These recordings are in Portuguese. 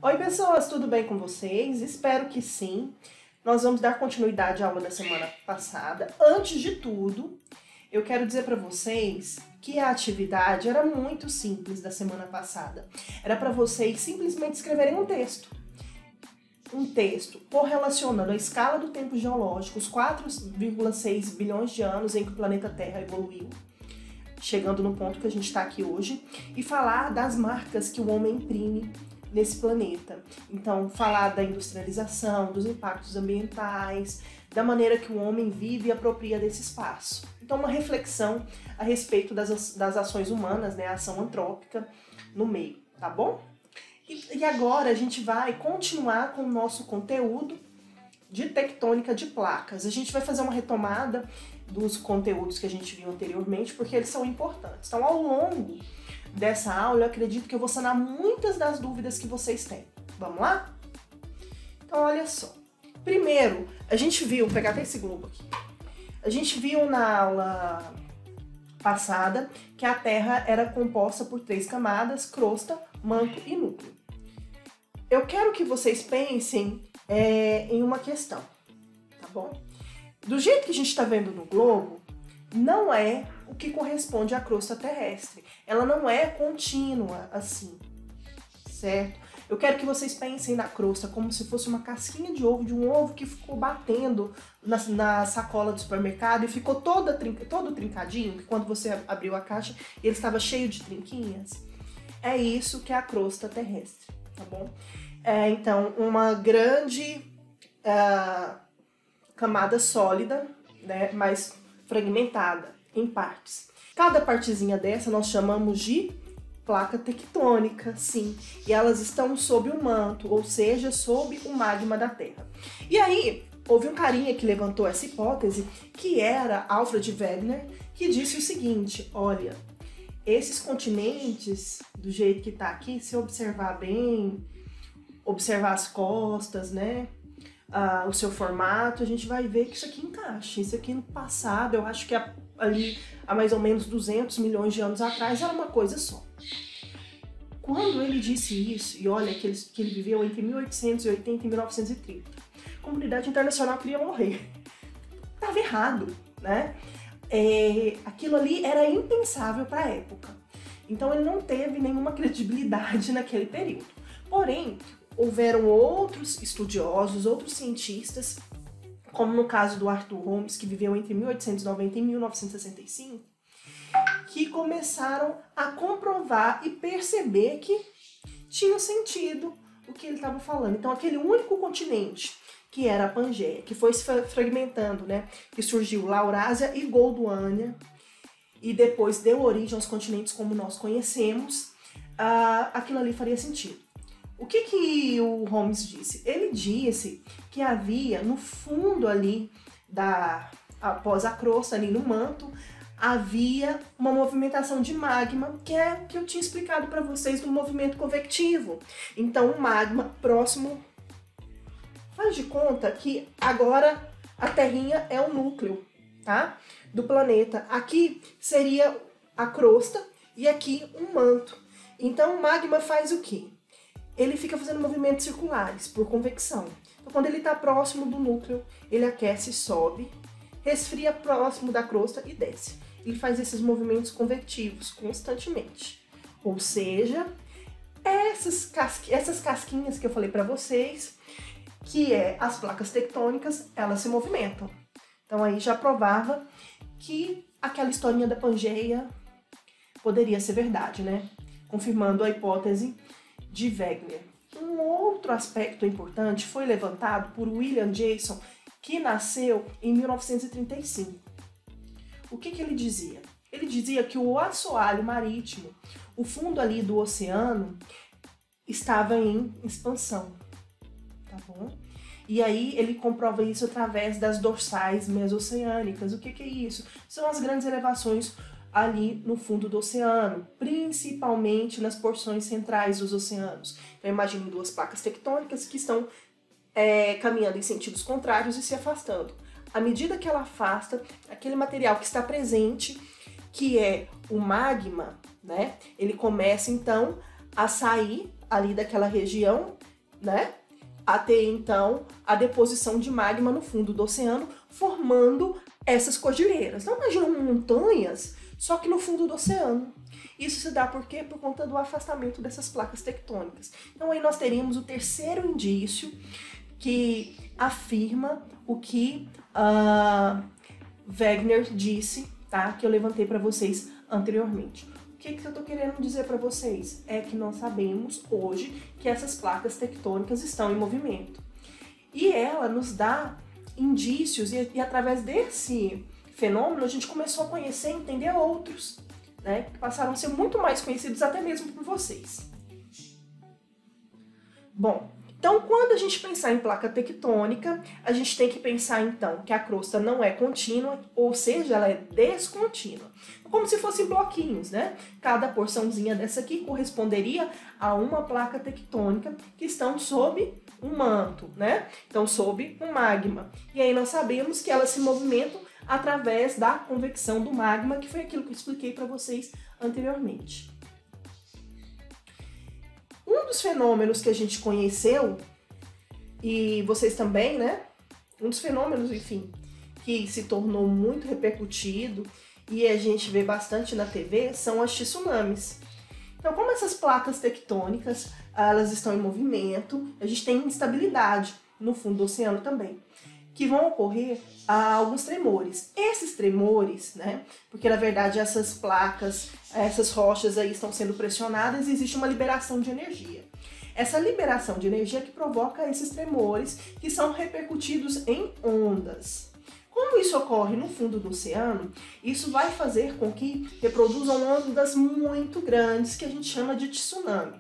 Oi pessoas, tudo bem com vocês? Espero que sim. Nós vamos dar continuidade à aula da semana passada. Antes de tudo, eu quero dizer para vocês que a atividade era muito simples da semana passada. Era para vocês simplesmente escreverem um texto. Um texto correlacionando a escala do tempo geológico, os 4,6 bilhões de anos em que o planeta Terra evoluiu, chegando no ponto que a gente está aqui hoje, e falar das marcas que o homem imprime nesse planeta. Então, falar da industrialização, dos impactos ambientais, da maneira que o homem vive e apropria desse espaço. Então, uma reflexão a respeito das ações humanas, né, a ação antrópica no meio, tá bom? E agora a gente vai continuar com o nosso conteúdo de tectônica de placas. A gente vai fazer uma retomada dos conteúdos que a gente viu anteriormente, porque eles são importantes. Então, ao longo dessa aula, eu acredito que eu vou sanar muitas das dúvidas que vocês têm. Vamos lá? Então, olha só. Primeiro, a gente viu, vou pegar até esse globo aqui. A gente viu na aula passada que a Terra era composta por 3 camadas: crosta, manto e núcleo. Eu quero que vocês pensem em uma questão, tá bom? Do jeito que a gente está vendo no globo, não é o que corresponde à crosta terrestre. Ela não é contínua assim, certo? Eu quero que vocês pensem na crosta como se fosse uma casquinha de um ovo que ficou batendo na sacola do supermercado e ficou todo trincadinho, que quando você abriu a caixa ele estava cheio de trinquinhas. É isso que é a crosta terrestre, tá bom? Então, uma grande camada sólida, né, mas fragmentada em partes. Cada partezinha dessa nós chamamos de placa tectônica, sim, e elas estão sob o manto, ou seja, sob o magma da Terra. E aí, houve um carinha que levantou essa hipótese, que era Alfred Wegener, que disse o seguinte: olha, esses continentes, do jeito que tá aqui, se observar bem, observar as costas, né, o seu formato, a gente vai ver que isso aqui encaixa. Isso aqui no passado, eu acho que ali há mais ou menos 200 milhões de anos atrás, era uma coisa só. Quando ele disse isso, e olha que ele viveu entre 1880 e 1930, a comunidade internacional queria morrer. Estava errado, né? Aquilo ali era impensável para a época. Então ele não teve nenhuma credibilidade naquele período. Porém, houveram outros estudiosos, outros cientistas, como no caso do Arthur Holmes, que viveu entre 1890 e 1965, que começaram a comprovar e perceber que tinha sentido o que ele estava falando. Então, aquele único continente, que era a Pangeia, que foi se fragmentando, né, que surgiu Laurásia e Gondwana, e depois deu origem aos continentes como nós conhecemos, aquilo ali faria sentido. O que o Holmes disse? Ele disse que havia no fundo ali, após a crosta, ali no manto, havia uma movimentação de magma, que é que eu tinha explicado para vocês do movimento convectivo. Então, o magma próximo, faz de conta que agora a Terrinha é o núcleo, tá, do planeta. Aqui seria a crosta e aqui um manto. Então, o magma faz o quê? Ele fica fazendo movimentos circulares por convecção. Então, quando ele está próximo do núcleo, ele aquece e sobe, resfria próximo da crosta e desce. Ele faz esses movimentos convectivos constantemente. Ou seja, essas casquinhas que eu falei para vocês, que as placas tectônicas, elas se movimentam. Então aí já provava que aquela historinha da Pangeia poderia ser verdade, né? Confirmando a hipótese de Wegener. Um outro aspecto importante foi levantado por William Jason, que nasceu em 1935. O que ele dizia? Ele dizia que o assoalho marítimo, o fundo ali do oceano, estava em expansão, tá bom? E aí ele comprova isso através das dorsais mesoceânicas. O que é isso? São as grandes elevações ali no fundo do oceano, principalmente nas porções centrais dos oceanos. Então imagine 2 placas tectônicas que estão caminhando em sentidos contrários e se afastando. À medida que ela afasta, aquele material que está presente, que é o magma, né? Ele começa então a sair ali daquela região, né? A ter então a deposição de magma no fundo do oceano, formando essas cordilheiras. Então imagina montanhas, só que no fundo do oceano. Isso se dá por quê? Por conta do afastamento dessas placas tectônicas. Então aí nós teríamos o terceiro indício que afirma o que Wegener disse, tá? Que eu levantei para vocês anteriormente. O que eu tô querendo dizer para vocês? É que nós sabemos hoje que essas placas tectônicas estão em movimento. E ela nos dá indícios, e através desse fenômeno a gente começou a conhecer e entender outros, né? Que passaram a ser muito mais conhecidos até mesmo por vocês. Bom, então quando a gente pensar em placa tectônica, a gente tem que pensar então que a crosta não é contínua, ou seja, ela é descontínua. Como se fossem bloquinhos, né? Cada porçãozinha dessa aqui corresponderia a uma placa tectônica que estão sob um manto, né? Então, sob um magma. E aí nós sabemos que elas se movimentam através da convecção do magma, que foi aquilo que eu expliquei para vocês anteriormente. Um dos fenômenos que a gente conheceu, e vocês também, né? Um dos fenômenos, enfim, que se tornou muito repercutido e a gente vê bastante na TV, são as tsunamis. Então, como essas placas tectônicas, elas estão em movimento, a gente tem instabilidade no fundo do oceano também, que vão ocorrer alguns tremores. Esses tremores, né, porque na verdade essas placas, essas rochas aí estão sendo pressionadas e existe uma liberação de energia. Essa liberação de energia que provoca esses tremores que são repercutidos em ondas. Como isso ocorre no fundo do oceano, isso vai fazer com que reproduzam ondas muito grandes que a gente chama de tsunami.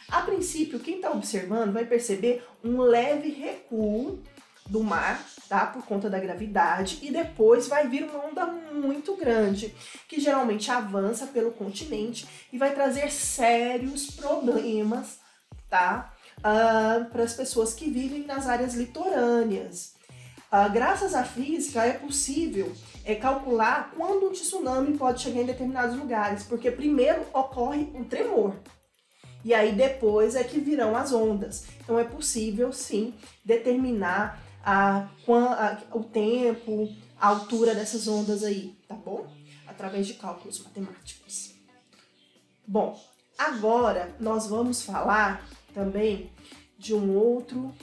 A princípio, quem está observando vai perceber um leve recuo do mar, tá? Por conta da gravidade, e depois vai vir uma onda muito grande, que geralmente avança pelo continente e vai trazer sérios problemas, tá? Para as pessoas que vivem nas áreas litorâneas. Graças à física é possível calcular quando um tsunami pode chegar em determinados lugares, porque primeiro ocorre um tremor. E aí depois é que virão as ondas. Então é possível sim determinar o tempo, a altura dessas ondas aí, tá bom? Através de cálculos matemáticos. Bom, agora nós vamos falar também de um outro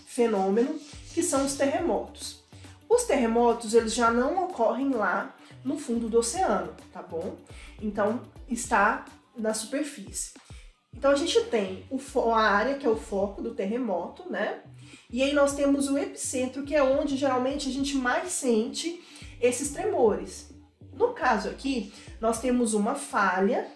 fenômeno, que são os terremotos. Os terremotos, eles já não ocorrem lá no fundo do oceano, tá bom? Então, está na superfície. Então, a gente tem a área, que é o foco do terremoto, né? E aí nós temos o epicentro, que é onde geralmente a gente mais sente esses tremores. No caso aqui, nós temos uma falha,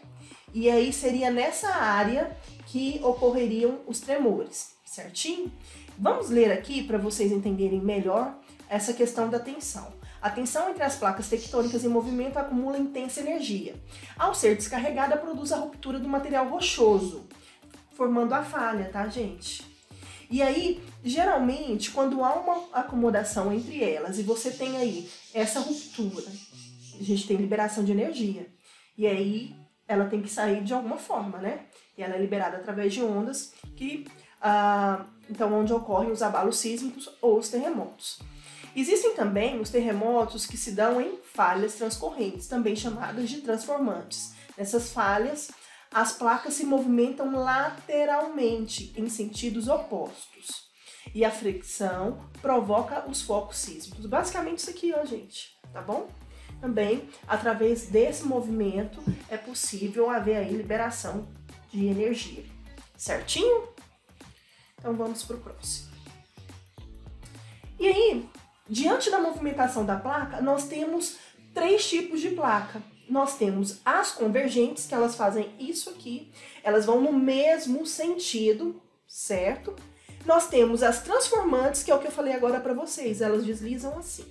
e aí seria nessa área que ocorreriam os tremores, certinho? Vamos ler aqui para vocês entenderem melhor essa questão da tensão. A tensão entre as placas tectônicas em movimento acumula intensa energia. Ao ser descarregada, produz a ruptura do material rochoso, formando a falha, tá, gente? E aí, geralmente, quando há uma acomodação entre elas e você tem aí essa ruptura, a gente tem liberação de energia. E aí, ela tem que sair de alguma forma, né? E ela é liberada através de ondas que, então, onde ocorrem os abalos sísmicos ou os terremotos. Existem também os terremotos que se dão em falhas transcorrentes, também chamadas de transformantes. Nessas falhas, as placas se movimentam lateralmente, em sentidos opostos. E a fricção provoca os focos sísmicos. Basicamente isso aqui, ó, gente, tá bom? Também, através desse movimento, é possível haver aí liberação de energia. Certinho? Então vamos para o próximo. E aí, diante da movimentação da placa, nós temos 3 tipos de placa. Nós temos as convergentes, que elas fazem isso aqui, elas vão no mesmo sentido, certo? Nós temos as transformantes, que é o que eu falei agora para vocês, elas deslizam assim.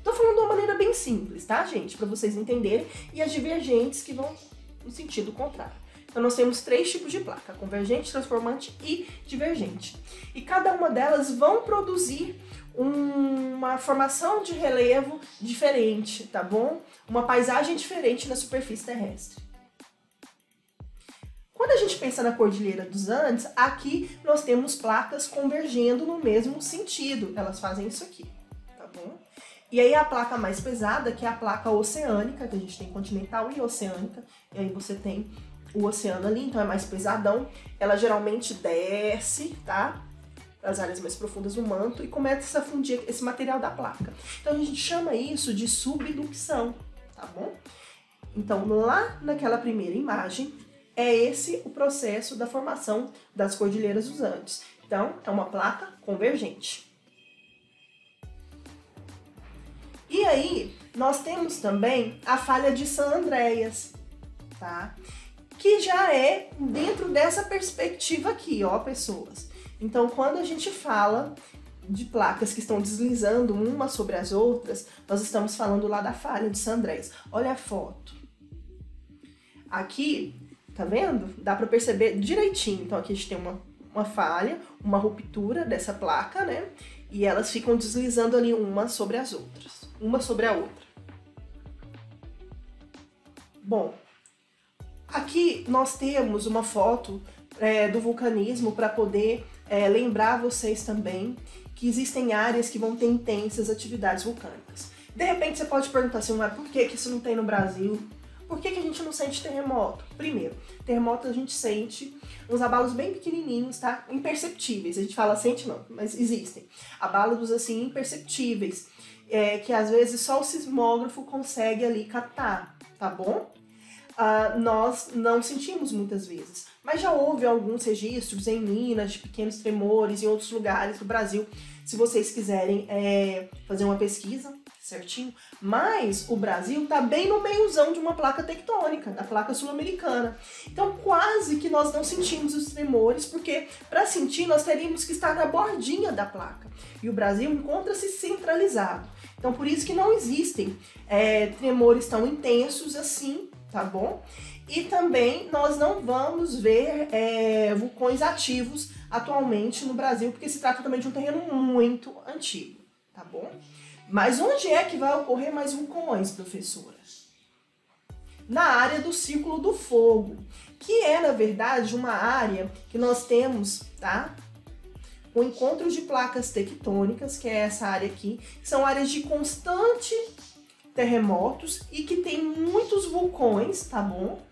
Tô falando de uma maneira bem simples, tá, gente? Para vocês entenderem. E as divergentes, que vão no sentido contrário. Então, nós temos 3 tipos de placa: convergente, transformante e divergente. E cada uma delas vão produzir uma formação de relevo diferente, tá bom? Uma paisagem diferente na superfície terrestre. Quando a gente pensa na Cordilheira dos Andes, aqui nós temos placas convergendo no mesmo sentido. Elas fazem isso aqui, tá bom? E aí a placa mais pesada, que é a placa oceânica, que a gente tem continental e oceânica, e aí você tem o oceano ali, então é mais pesadão. Ela geralmente desce, tá? Para as áreas mais profundas do manto e começa a fundir esse material da placa. Então a gente chama isso de subducção, tá bom? Então lá naquela primeira imagem, é esse o processo da formação das Cordilheiras dos Andes. Então, é uma placa convergente. E aí, nós temos também a falha de San Andreas, tá? Que já é dentro dessa perspectiva aqui, ó, pessoas. Então, quando a gente fala de placas que estão deslizando umas sobre as outras, nós estamos falando lá da falha de San Andreas. Olha a foto. Aqui, tá vendo? Dá para perceber direitinho. Então aqui a gente tem uma falha, uma ruptura dessa placa, né? E elas ficam deslizando ali uma sobre as outras, uma sobre a outra. Bom, aqui nós temos uma foto do vulcanismo para poder lembrar vocês também que existem áreas que vão ter intensas atividades vulcânicas. De repente você pode perguntar assim, mas por que isso não tem no Brasil? Por que a gente não sente terremoto? Primeiro, terremoto a gente sente uns abalos bem pequenininhos, tá? Imperceptíveis. A gente fala sente não, mas existem. Abalos assim imperceptíveis, que às vezes só o sismógrafo consegue ali captar, tá bom? Nós não sentimos muitas vezes, mas já houve alguns registros em Minas de pequenos tremores em outros lugares do Brasil, se vocês quiserem fazer uma pesquisa certinho. Mas o Brasil tá bem no meiozão de uma placa tectônica, da placa sul-americana. Então quase que nós não sentimos os tremores, porque para sentir nós teríamos que estar na bordinha da placa. E o Brasil encontra-se centralizado. Então por isso que não existem tremores tão intensos assim, tá bom? E também nós não vamos ver vulcões ativos atualmente no Brasil, porque se trata também de um terreno muito antigo, tá bom? Mas onde é que vai ocorrer mais vulcões, professora? Na área do Círculo do Fogo, que é, na verdade, uma área que nós temos, tá? O encontro de placas tectônicas, que é essa área aqui, que são áreas de constante terremotos e que tem muitos vulcões, tá bom?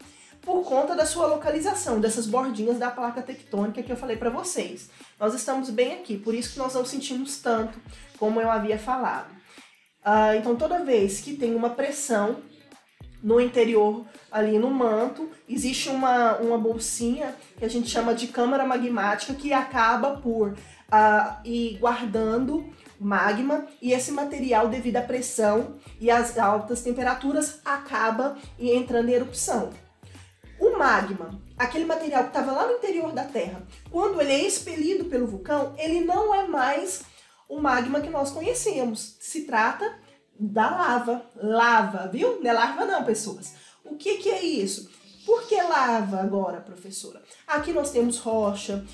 Por conta da sua localização, dessas bordinhas da placa tectônica que eu falei para vocês. Nós estamos bem aqui, por isso que nós não sentimos tanto, como eu havia falado. Então, toda vez que tem uma pressão no interior, ali no manto, existe uma bolsinha que a gente chama de câmara magmática que acaba por ir guardando magma, e esse material, devido à pressão e às altas temperaturas, acaba entrando em erupção. O magma, aquele material que estava lá no interior da Terra, quando ele é expelido pelo vulcão, ele não é mais o magma que nós conhecemos. Se trata da lava. Lava, viu? Não é larva não, pessoas. O que é isso? Por que lava agora, professora? Aqui nós temos rocha,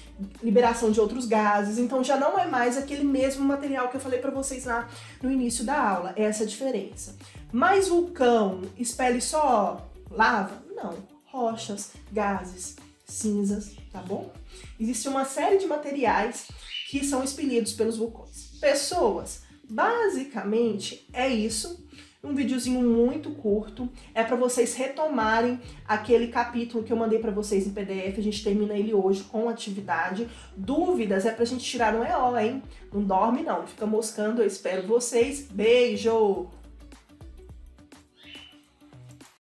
liberação de outros gases, então já não é mais aquele mesmo material que eu falei para vocês lá no início da aula. Essa é a diferença. Mas vulcão expele só lava? Não. Rochas, gases, cinzas, tá bom? Existe uma série de materiais que são expelidos pelos vulcões. Pessoas, basicamente é isso. Um videozinho muito curto, é para vocês retomarem aquele capítulo que eu mandei para vocês em PDF, a gente termina ele hoje com atividade. Dúvidas é pra gente tirar um EO, hein? Não dorme não, fica moscando, eu espero vocês. Beijo!